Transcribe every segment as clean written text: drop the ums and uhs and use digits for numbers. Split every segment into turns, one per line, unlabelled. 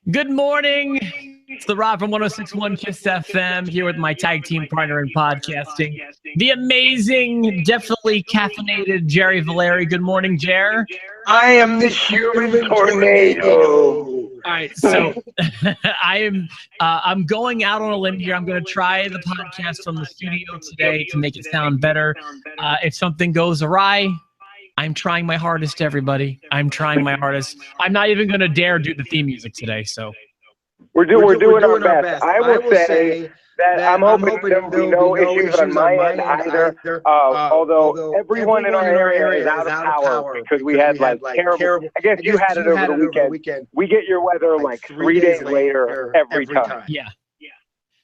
Good morning. It's the Rob from 106.1 Kiss FM here with my tag team partner in podcasting, the amazing, definitely caffeinated Jerry Valeri. Good morning, Jer.
I am the human tornado.
All right, so I'm going out on a limb here. I'm going to try the podcast from the studio today to make it sound better. If something goes awry, I'm trying my hardest, everybody. I'm trying my hardest. I'm not even going to dare do the theme music today, so.
We're doing our best. I will say that I'm hoping there will be no issues on my end either. Although everyone in our area is out of power because we had like terrible. I guess you had it over the weekend. We get your weather like 3 days later every time.
Yeah.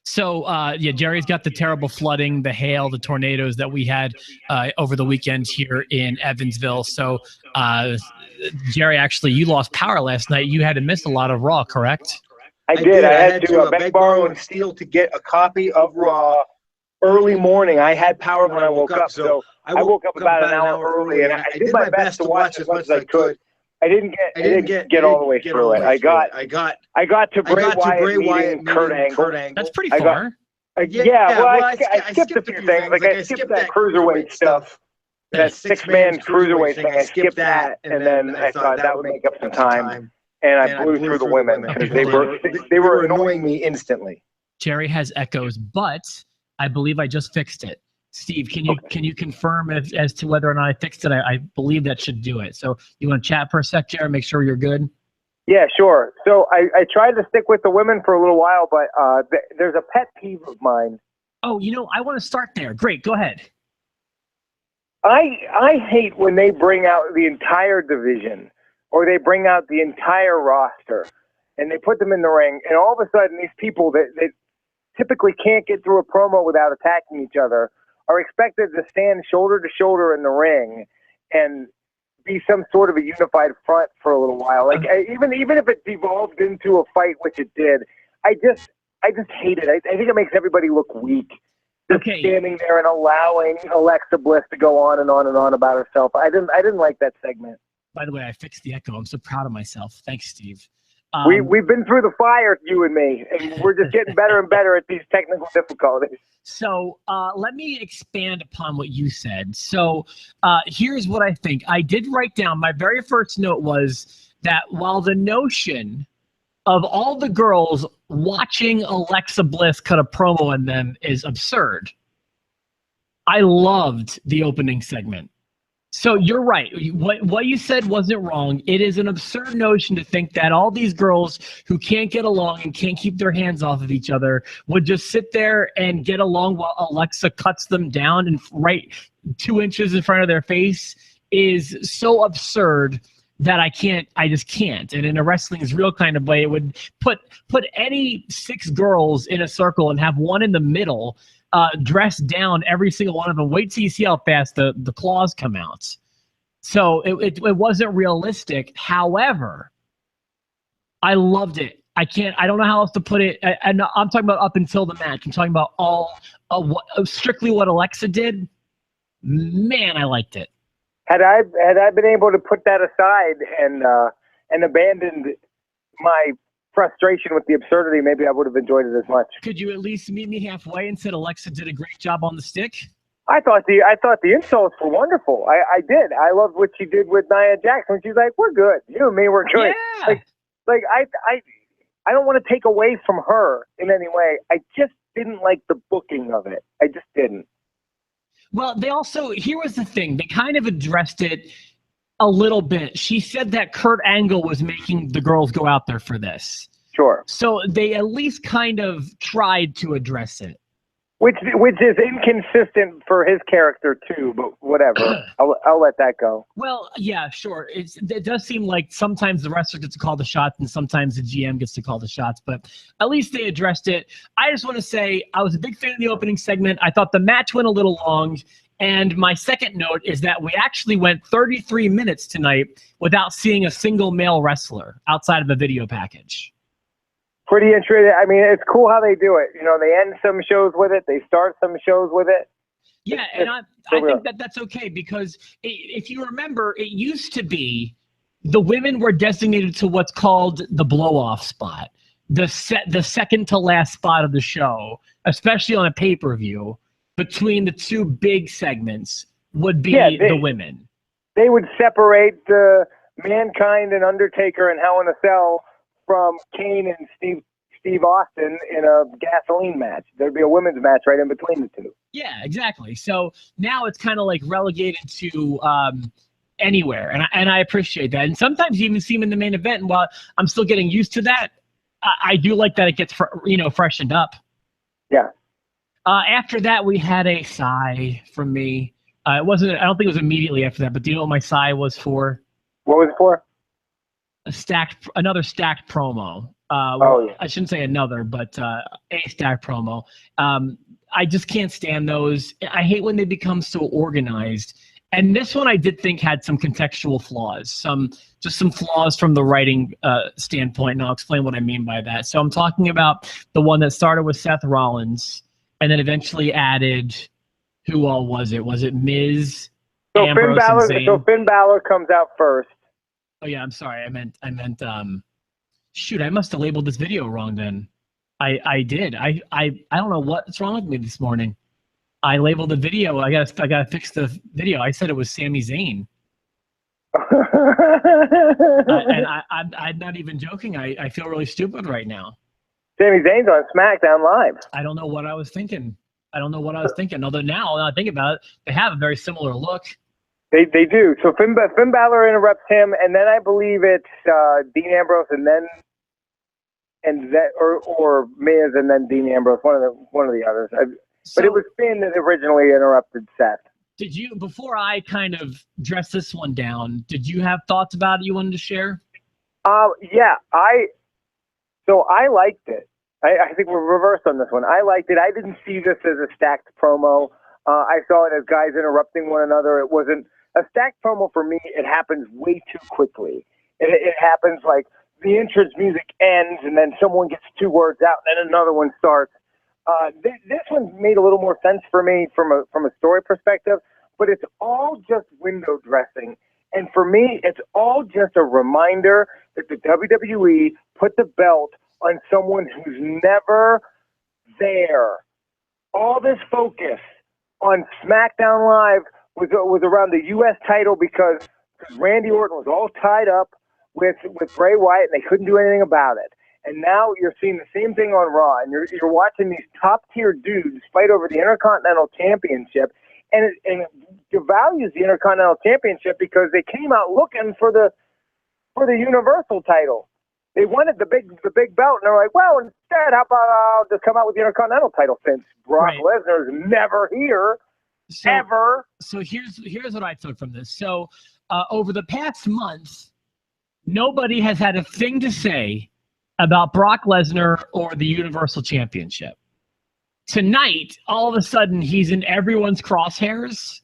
So, Jerry's got the terrible flooding, the hail, the tornadoes that we had over the weekend here in Evansville. So, Jerry, actually, you lost power last night. You had to miss a lot of Raw, correct?
I did. I had to beg, borrow, and steal to get a copy of Raw early morning. I had power when I woke up, so I woke up about an hour early, and I did my best to watch as much as I could. I didn't get all the way through it. I got to Bray Wyatt meeting Kurt Angle.
That's pretty far.
I skipped a few things. Like I skipped that cruiserweight stuff, that six-man cruiserweight thing. I skipped that, and then I thought that would make up some time. And I blew through the women because they were annoying me instantly.
Jerry has echoes, but I believe I just fixed it. Steve, can you confirm as to whether or not I fixed it? I believe that should do it. So you want to chat for a sec, Jerry, make sure you're good?
Yeah, sure. So I tried to stick with the women for a little while, but there's a pet peeve of mine.
Oh, I want to start there. Great, go ahead.
I hate when they bring out the entire division or they bring out the entire roster and they put them in the ring, and all of a sudden these people that typically can't get through a promo without attacking each other are expected to stand shoulder to shoulder in the ring and be some sort of a unified front for a little while. Like even if it devolved into a fight, which it did, I just hate it. I think it makes everybody look weak. Just standing there and allowing Alexa Bliss to go on and on and on about herself. I didn't like that segment.
By the way, I fixed the echo. I'm so proud of myself. Thanks, Steve.
We've been through the fire, you and me, and we're just getting better and better at these technical difficulties.
So let me expand upon what you said. So here's what I think. I did write down, my very first note was that while the notion of all the girls watching Alexa Bliss cut a promo on them is absurd, I loved the opening segment. So you're right. What you said wasn't wrong. It is an absurd notion to think that all these girls who can't get along and can't keep their hands off of each other would just sit there and get along while Alexa cuts them down and right 2 inches in front of their face is so absurd that I just can't. And in a wrestling's real kind of way, it would put any 6 girls in a circle and have one in the middle dress down every single one of them. Wait till you see how fast the claws come out. So it wasn't realistic. However, I loved it. I don't know how else to put it. And I'm talking about up until the match. I'm talking about strictly what Alexa did. Man, I liked it.
Had I been able to put that aside and abandoned my frustration with the absurdity, maybe I would have enjoyed it as much.
Could you at least meet me halfway and said Alexa did a great job on the stick?
I thought the insults were wonderful. I did. I loved what she did with Nia Jax when she's like, "We're good. You and me, we're good."
Yeah.
Like I don't want to take away from her in any way. I just didn't like the booking of it. I just didn't.
Well, here was the thing. They kind of addressed it a little bit. She said that Kurt Angle was making the girls go out there for this.
Sure.
So they at least kind of tried to address it.
Which is inconsistent for his character too, but whatever. I'll let that go.
Well, yeah, sure. It does seem like sometimes the wrestler gets to call the shots and sometimes the GM gets to call the shots, but at least they addressed it. I just want to say I was a big fan of the opening segment. I thought the match went a little long. And my second note is that we actually went 33 minutes tonight without seeing a single male wrestler outside of the video package.
Pretty interesting. I mean, it's cool how they do it. They end some shows with it. They start some shows with it.
Yeah, and I think that's okay because if you remember, it used to be the women were designated to what's called the blow-off spot. the second to last spot of the show, especially on a pay-per-view, between the two big segments would be the women.
They would separate Mankind and Undertaker and Hell in a Cell from Kane and Steve Austin in a gasoline match. There'd be a women's match right in between the two.
Yeah, exactly. So now it's kind of like relegated to anywhere, and I appreciate that. And sometimes you even see them in the main event. And while I'm still getting used to that, I do like that it gets freshened up.
Yeah.
After that, we had a sigh from me. It wasn't. I don't think it was immediately after that. But do you know what my sigh was for?
What was it for?
Another stacked promo.
Yeah.
I shouldn't say another, but a stacked promo. I just can't stand those. I hate when they become so organized. And this one I did think had some contextual flaws, some flaws from the writing standpoint, and I'll explain what I mean by that. So I'm talking about the one that started with Seth Rollins and then eventually added, who all was it? Was it Miz, Ambrose, and Zayn?
So Finn Balor comes out first.
Oh yeah, I'm sorry. I meant. Shoot, I must have labeled this video wrong then. I did. I don't know what's wrong with me this morning. I labeled the video. I gotta fix the video. I said it was Sami Zayn. And I'm not even joking. I feel really stupid right now.
Sami Zayn's on SmackDown Live.
I don't know what I was thinking. Although now I think about it, they have a very similar look.
They do. So Finn Balor interrupts him, and then I believe it's Dean Ambrose, and then or Miz, and then Dean Ambrose, one of the others. But it was Finn that originally interrupted Seth.
Did you, before I kind of dress this one down, did you have thoughts about it you wanted to share?
Yeah, I liked it. I think we're reversed on this one. I liked it. I didn't see this as a stacked promo. I saw it as guys interrupting one another. It wasn't a stacked promo for me. It happens way too quickly. It happens like the entrance music ends and then someone gets two words out and then another one starts. This one made a little more sense for me from a story perspective, but it's all just window dressing. And for me, it's all just a reminder that the WWE put the belt on someone who's never there. All this focus on SmackDown Live was around the U.S. title because Randy Orton was all tied up with Bray Wyatt and they couldn't do anything about it. And now you're seeing the same thing on Raw, and you're watching these top-tier dudes fight over the Intercontinental Championship, and it devalues the Intercontinental Championship because they came out looking for the Universal title. They wanted the big belt, and they're like, well, instead, how about I'll just come out with the Intercontinental title since Brock Lesnar is never here, ever.
So here's what I took from this. So over the past month, nobody has had a thing to say about Brock Lesnar or the Universal Championship. Tonight, all of a sudden, he's in everyone's crosshairs,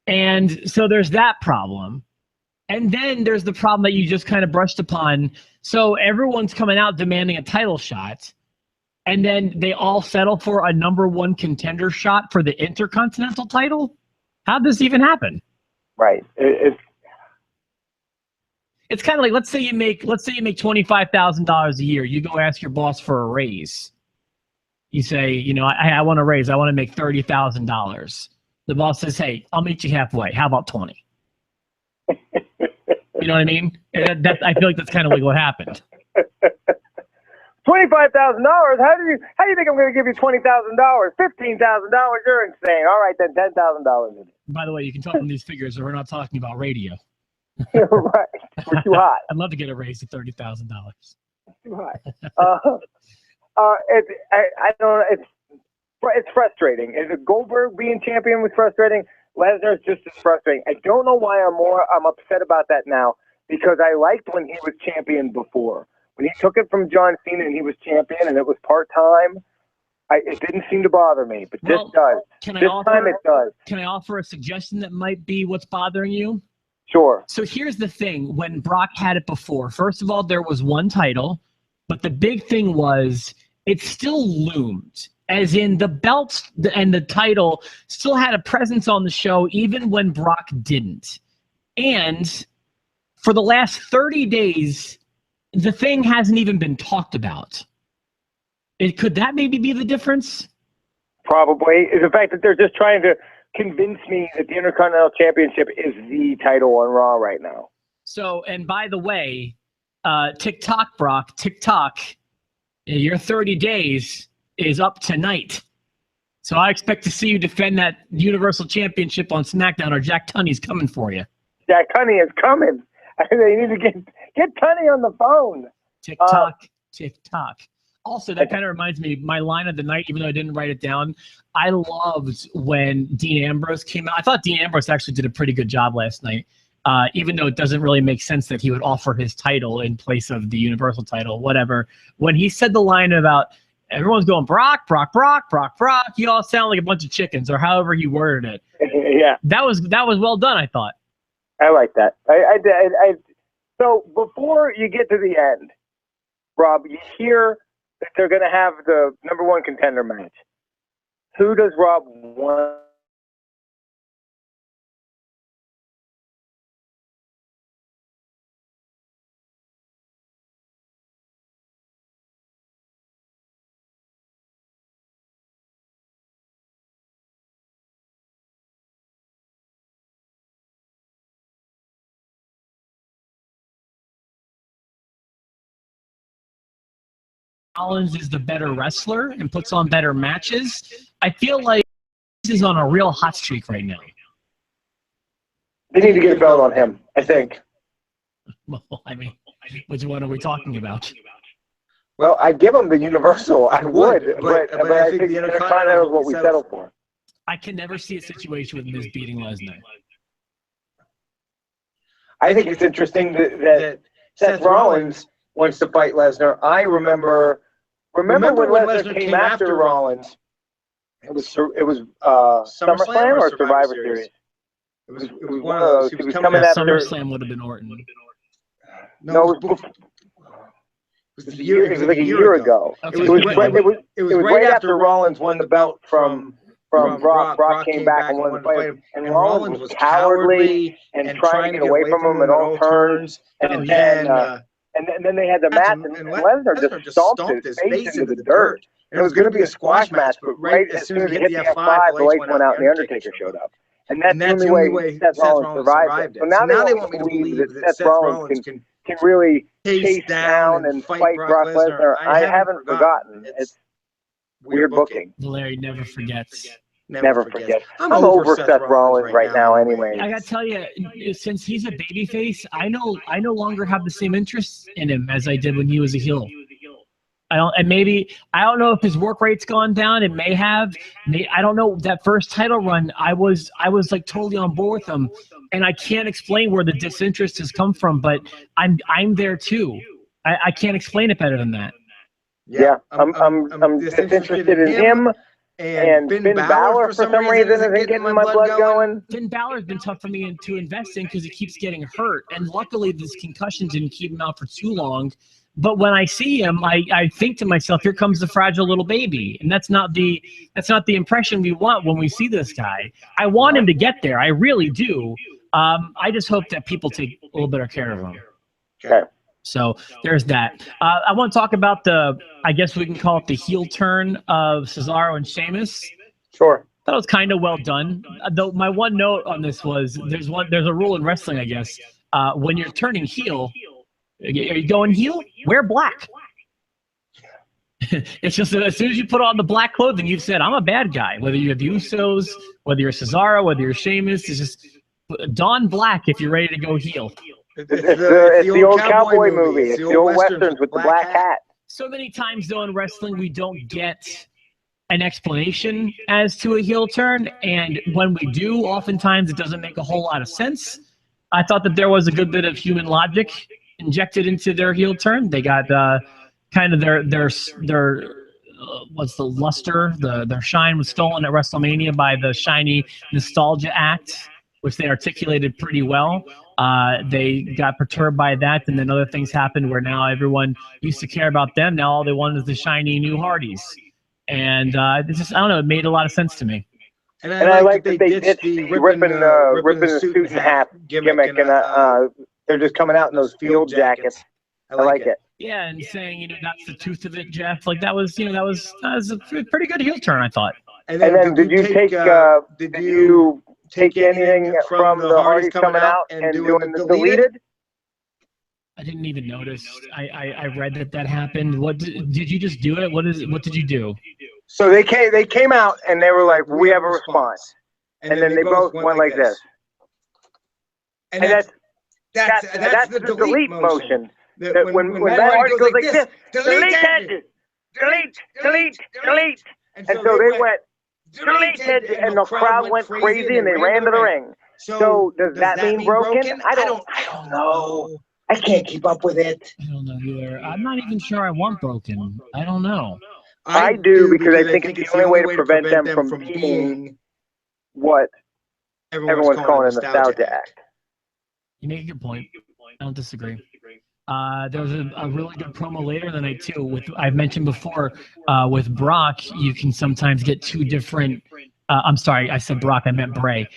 and so there's that problem. And then there's the problem that you just kind of brushed upon. So everyone's coming out demanding a title shot, and then they all settle for a number one contender shot for the Intercontinental title? How'd this even happen?
Right.
It's kind of like, let's say you make $25,000 a year. You go ask your boss for a raise. You say, I want a raise. I want to make $30,000. The boss says, hey, I'll meet you halfway. How about 20? You know what I mean? I feel like that's kind of like what happened.
$25,000? How do you think I'm going to give you $20,000? $15,000? You're insane. All right, then $10,000.
By the way, you can tell from these figures that we're not talking about radio.
Right. We're too hot.
I'd love to get a raise to $30,000.
Too high. I don't know. It's frustrating. Goldberg being champion was frustrating. Lesnar's just as frustrating. I don't know why I'm upset about that now, because I liked when he was champion before. When he took it from John Cena and he was champion and it was part-time, it didn't seem to bother me, but this does. It does.
Can I offer a suggestion that might be what's bothering you?
Sure.
So here's the thing. When Brock had it before, first of all, there was one title, but the big thing was it still loomed. As in the belts and the title still had a presence on the show even when Brock didn't. And for the last 30 days, the thing hasn't even been talked about. Could that maybe be the difference?
Probably. Is the fact that they're just trying to convince me that the Intercontinental Championship is the title on Raw right now.
So, and by the way, TikTok, Brock, TikTok, your 30 days is up tonight. So I expect to see you defend that Universal Championship on SmackDown, or Jack Tunney's coming for you.
Jack Tunney is coming. They need to get Tunney on the phone.
TikTok, TikTok. Also, that kind of reminds me, my line of the night, even though I didn't write it down, I loved when Dean Ambrose came out. I thought Dean Ambrose actually did a pretty good job last night, even though it doesn't really make sense that he would offer his title in place of the Universal title, whatever. When he said the line about everyone's going, Brock, Brock, Brock, Brock, Brock, you all sound like a bunch of chickens, or however he worded it.
Yeah.
That was well done, I thought.
I like that. So before you get to the end, Rob, you hear that they're going to have the #1 contender match. Who does Rob want?
Rollins is the better wrestler and puts on better matches. I feel like this is on a real hot streak right now.
They need to get a belt on him, I think.
Well, I mean, which one are we talking about?
Well, I'd give him the Universal. I would, but I think the Intercontinental is what we settle for.
I can never see a situation with Miz beating Lesnar.
I think it's interesting that Seth Rollins wants to fight Lesnar. I remember when Lesnar came after Rollins. It was SummerSlam or Survivor Series. It was one of those. He was coming after
SummerSlam would have been Orton.
No, it was like a year ago.
Okay.
It was right after Rollins won the belt from Brock. Brock came back and won the fight, and Rollins was cowardly and trying to get away from him at all turns. And then they had the match, and Lesnar just stomped his face into the dirt. And it was going to be a squash match, but right as soon as he hit the F5, the lights went out, and the Undertaker showed up. And that's the only way Seth Rollins survived it. So now they want me to believe that Seth Rollins can really chase down and fight Brock Lesnar. I haven't forgotten. It's weird booking.
Larry never forgets.
Never forget. I'm over Seth Rollins right now anyway.
I gotta tell you, since he's a babyface, I no longer have the same interest in him as I did when he was a heel. I don't know if his work rate's gone down. It may have. I don't know. That first title run, I was like totally on board with him, and I can't explain where the disinterest has come from. But I'm there too. I can't explain it better than that.
Yeah, I'm disinterested in him. And Finn Balor, for some reason, isn't getting my blood going.
Finn Balor's been tough for me to invest in because he keeps getting hurt. And luckily, this concussion didn't keep him out for too long. But when I see him, I think to myself, here comes the fragile little baby. And that's not the impression we want when we see this guy. I want him to get there. I really do. I just hope that people take a little better care of him.
Okay.
So there's that. I want to talk about I guess we can call it the heel turn of Cesaro and Sheamus.
Sure.
That was kind of well done. Though my one note on this was there's a rule in wrestling, I guess. When you're turning heel, are you going heel? Wear black. It's just that as soon as you put on the black clothing, you've said, I'm a bad guy. Whether you're the Usos, whether you're Cesaro, whether you're Sheamus, it's just don black if you're ready to go heel.
It's the old cowboy movie. It's the old westerns with the black hat.
So many times, though, in wrestling, we don't get an explanation as to a heel turn. And when we do, oftentimes it doesn't make a whole lot of sense. I thought that there was a good bit of human logic injected into their heel turn. They got kind of their what's the luster, their shine was stolen at WrestleMania by the shiny nostalgia act, which they articulated pretty well. They got perturbed by that, and then other things happened where now everyone used to care about them. Now all they want is the shiny new Hardys. And it's just, I don't know, it made a lot of sense to me.
And I like that they ditched the ripping the suit in half gimmick, and they're just coming out in those field jackets. I like it.
Yeah, and saying, that's the truth of it, Jeff. Like that was a pretty good heel turn, I thought.
And then did you take anything from the Hardys coming out and doing the deleted?
I didn't even notice. I read that happened. What did you just do it? What did you do?
So they came out and they were like, we have a response, and then they both went like this. And that's the delete motion. When Matt Hardy goes like this, delete Edge, delete. And so they went delete Edge, and the crowd went crazy and they ran to the ring. So does that mean broken? I don't know. I can't keep up with it.
I don't know either. I'm not even sure I want broken. I don't know.
I do because I think it's the only way to prevent them from being what everyone's calling a nostalgia act.
You make a good point. I don't disagree. There was a really good promo later in the night too. I've mentioned before with Brock, you can sometimes get two different. I'm sorry, I said Brock, I meant Bray.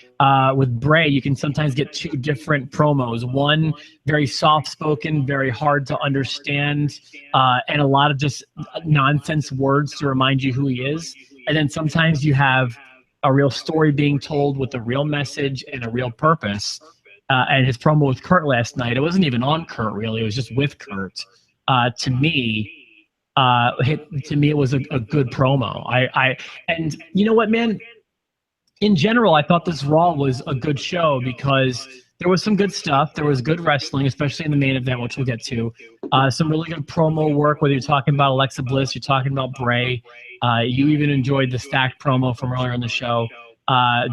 With Bray, you can sometimes get two different promos. One very soft-spoken, very hard to understand, and a lot of just nonsense words to remind you who he is. And then sometimes you have a real story being told with a real message and a real purpose. And his promo with Kurt last night, it wasn't even on Kurt, really. It was just with Kurt. To me, it was a good promo. And you know what, man? In general, I thought this Raw was a good show because there was some good stuff. There was good wrestling, especially in the main event, which we'll get to. Some really good promo work, whether you're talking about Alexa Bliss, you're talking about Bray. You even enjoyed the stacked promo from earlier in the show.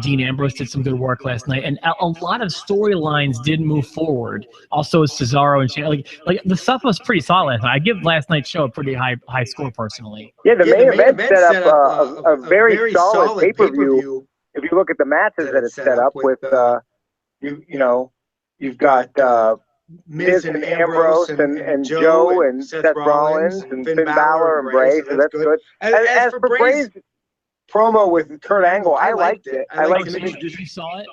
Dean Ambrose did some good work last night, and a lot of storylines did move forward. Also, Cesaro and Shane, like the stuff was pretty solid last night. I give last night's show a pretty high score personally.
Yeah, the main event set up a very solid pay-per-view. If you look at the matches that it's set up with, you've got Miz and Ambrose and Joe and Seth Rollins and Finn Balor and Bray, so that's good. As for Bray's promo with Kurt Angle, I liked it. I liked it.
You saw it?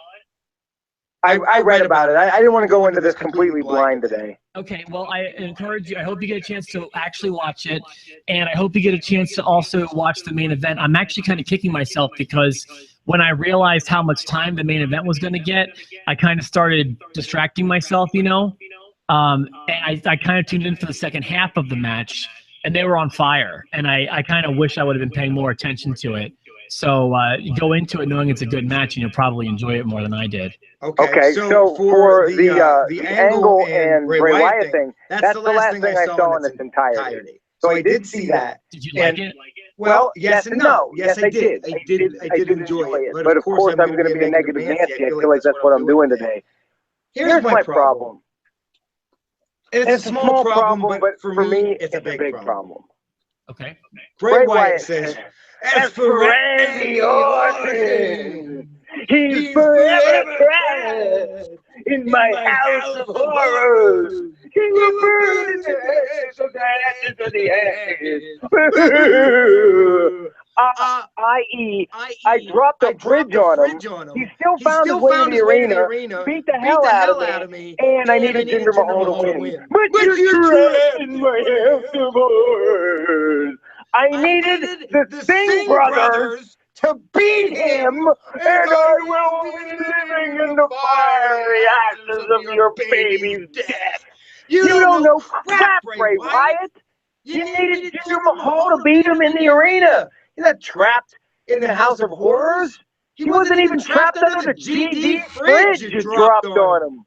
I read about it. I didn't want to go into this completely blind today.
Okay, well, I encourage you. I hope you get a chance to actually watch it, and I hope you get a chance to also watch the main event. I'm actually kind of kicking myself because when I realized how much time the main event was going to get, I kind of started distracting myself, and I kind of tuned in for the second half of the match, and they were on fire, and I kind of wish I would have been paying more attention to it. So go into it knowing it's a good match, and you'll probably enjoy it more than I did.
Okay, so for the Angle and Bray Wyatt thing, that's the last thing I saw in its entirety. So I did see that.
Did you like it?
Well, yes and no. Yes, I did. I did enjoy it. But of course, I'm going to be a negative Nancy. I feel like that's what I'm doing today. Here's my problem. It's a small problem, but for me, it's a big problem.
Okay.
Bray Wyatt says, as for Randy Orton, he's forever trapped in my house of horrors. He will burn in the ashes of the ashes of the ashes. I.e., I dropped a bridge on him. He still found his way to the arena, beat the hell out of me, and I needed Jinder Mahal to win. But you're trapped in my house of horrors. I needed the Singh brothers to beat him, and I will be living in the fiery ashes of your baby's death. You don't know crap, Bray Wyatt. You needed Jinder Mahal to beat him in the arena. He's not trapped in the House of Horrors. He wasn't even trapped under the GD fridge you dropped on him.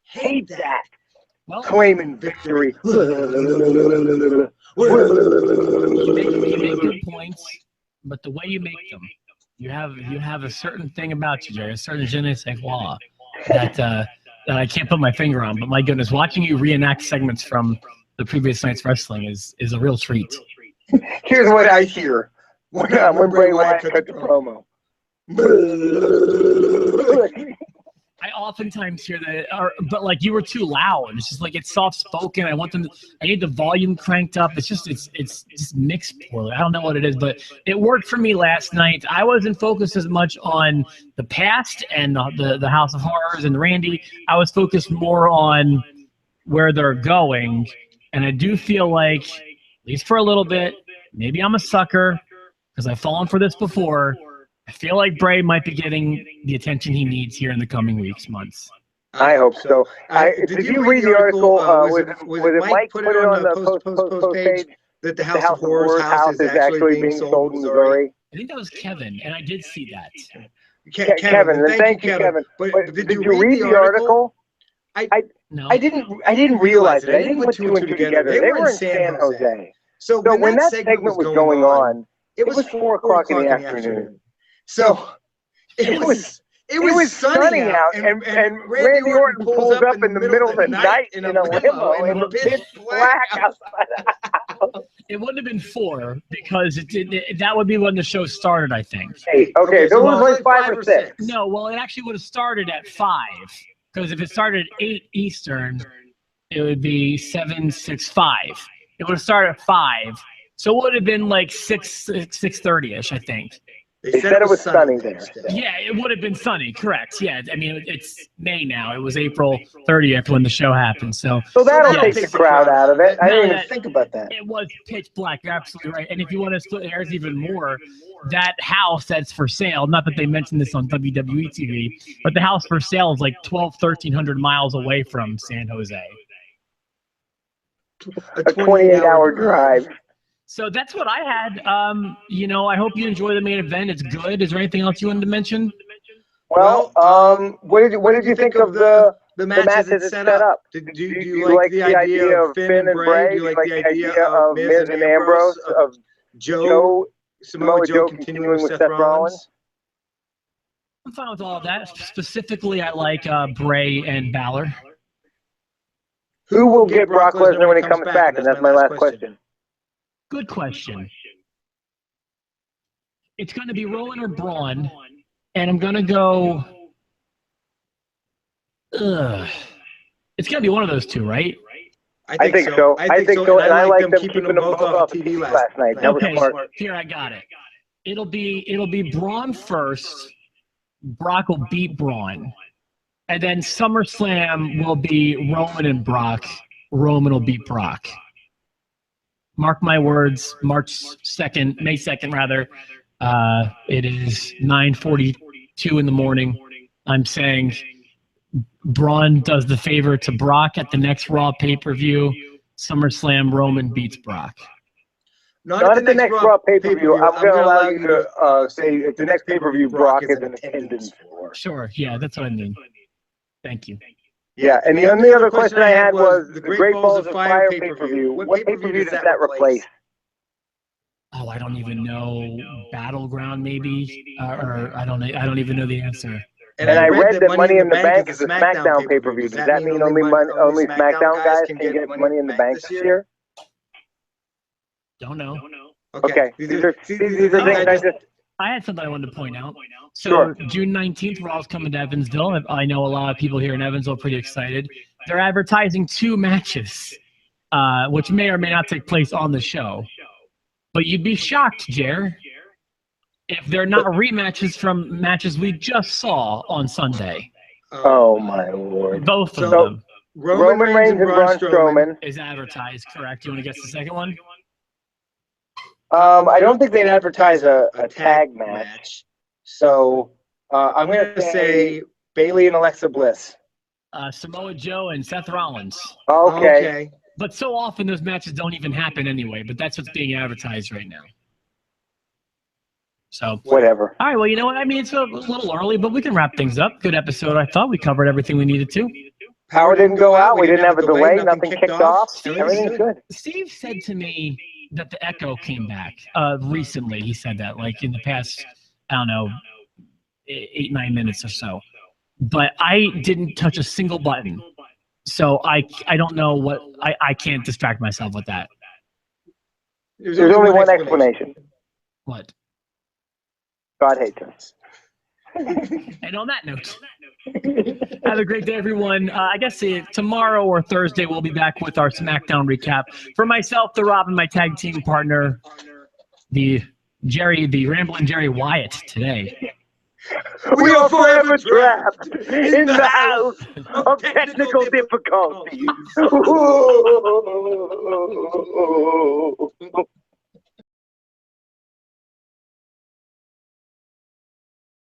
Hate that.
Well,
claiming victory.
You make good points, but the way you make them, you have a certain thing about you, Jerry, a certain je ne sais quoi that I can't put my finger on. But my goodness, watching you reenact segments from the previous night's wrestling is a real treat.
Here's what I hear when Bray Wyatt cut the promo.
I oftentimes hear that, but like you were too loud. It's just like it's soft spoken. I need the volume cranked up. It's just mixed poorly. I don't know what it is, but it worked for me last night. I wasn't focused as much on the past and the House of Horrors and Randy. I was focused more on where they're going And I do feel like, at least for a little bit, maybe I'm a sucker because I've fallen for this before. I feel like Bray might be getting the attention he needs here in the coming weeks, months.
I hope so. Did you read the article? Was it Mike put it on the post page that the House of Horrors house is actually being sold in Missouri?
I think that was Kevin, and I did see that.
Kevin, thank you, Kevin. But did you read the article?
No.
I didn't realize it. I didn't put two and two together. They were in San Jose. So when that segment was going on, it was 4 o'clock in the afternoon. So it was sunny out, and Randy Orton pulls up in the middle of the night in a limo, and it's pitch black outside the house.
It wouldn't have been 4 because that would be when the show started, I think.
Okay, so it was like 5 or 6.
No, well, it actually would have started at 5 because if it started at 8 Eastern, it would be 7, 6, 5. It would have started at 5, so it would have been like 6:30ish, I think.
They said it was sunny there.
Yeah, it would have been sunny, correct. Yeah, I mean, it's May now. It was April 30th when the show happened. So
that'll take the crowd out of it. I didn't even think about that.
It was pitch black. You're absolutely right. And if you want to split hairs even more, that house that's for sale, not that they mentioned this on WWE TV, but the house for sale is like 1,300 miles away from San Jose.
A 28-hour drive.
So that's what I had. I hope you enjoy the main event. It's good. Is there anything else you wanted to mention?
Well, what did you think of the matches it's set up? Do you like the idea of Finn and Bray? Do you like the idea of Miz and Ambrose? Of Samoa Joe continuing with Seth Rollins?
I'm fine with all of that. Specifically, I like Bray and Balor.
Who will get Brock Lesnar when he comes back? And that's my last question.
Good question. It's going to be Rowan or Braun, and I'm going to go. It's going to be one of those two, right?
I think so. I think so, and I like them keeping them both off TV last night. That was smart.
Here, I got it. It'll be Braun first. Brock will beat Braun, and then SummerSlam will be Roman and Brock. Roman will beat Brock. Mark my words, May 2nd, rather. It is 9:42 in the morning. I'm saying Braun does the favor to Brock at the next Raw pay-per-view. SummerSlam, Roman beats Brock.
Not at the next Raw pay-per-view. I'm going to allow you to say at the next pay-per-view, Brock is in attendance for.
Sure, yeah, that's what I mean. Thank you.
Yeah, and the only other question I had was the Great Balls of Fire pay-per-view. What pay-per-view does that replace?
Oh, I don't even know. Battleground, maybe, or I don't even know the answer.
And I read that Money in the Bank is a SmackDown pay-per-view. Does that mean only SmackDown guys can get Money in the Bank this year?
Don't know.
Okay. These are things
I had something I wanted to point out. So
Sure.
June 19th, Raw's coming to Evansville. I know a lot of people here in Evansville are pretty excited. They're advertising 2 matches, which may or may not take place on the show. But you'd be shocked, Jer, if they're not rematches from matches we just saw on Sunday.
Oh, my Lord.
Both of them.
Roman Reigns and Braun Strowman
is advertised, correct? You want to guess the second one?
I don't think they'd advertise a tag match. So I'm going to say Bayley and Alexa Bliss.
Samoa Joe and Seth Rollins.
Okay.
But so often those matches don't even happen anyway, but that's what's being advertised right now. So
whatever.
All right, well, you know what? I mean, it's a little early, but we can wrap things up. Good episode. I thought we covered everything we needed to.
Power didn't go out. We didn't have a delay. Nothing kicked off. Everything's good.
Steve said to me that the echo came back recently. He said that, like, in the past, I don't know, 8-9 minutes or so. But I didn't touch a single button. So I don't know what – I can't distract myself with that.
There's only one explanation.
What?
God hates us.
And on that note, have a great day, everyone. I guess tomorrow or Thursday we'll be back with our SmackDown recap. For myself, the Rob, and my tag team partner, the Rambling Jerry Wyatt today.
We are forever trapped in the house of technical difficulties.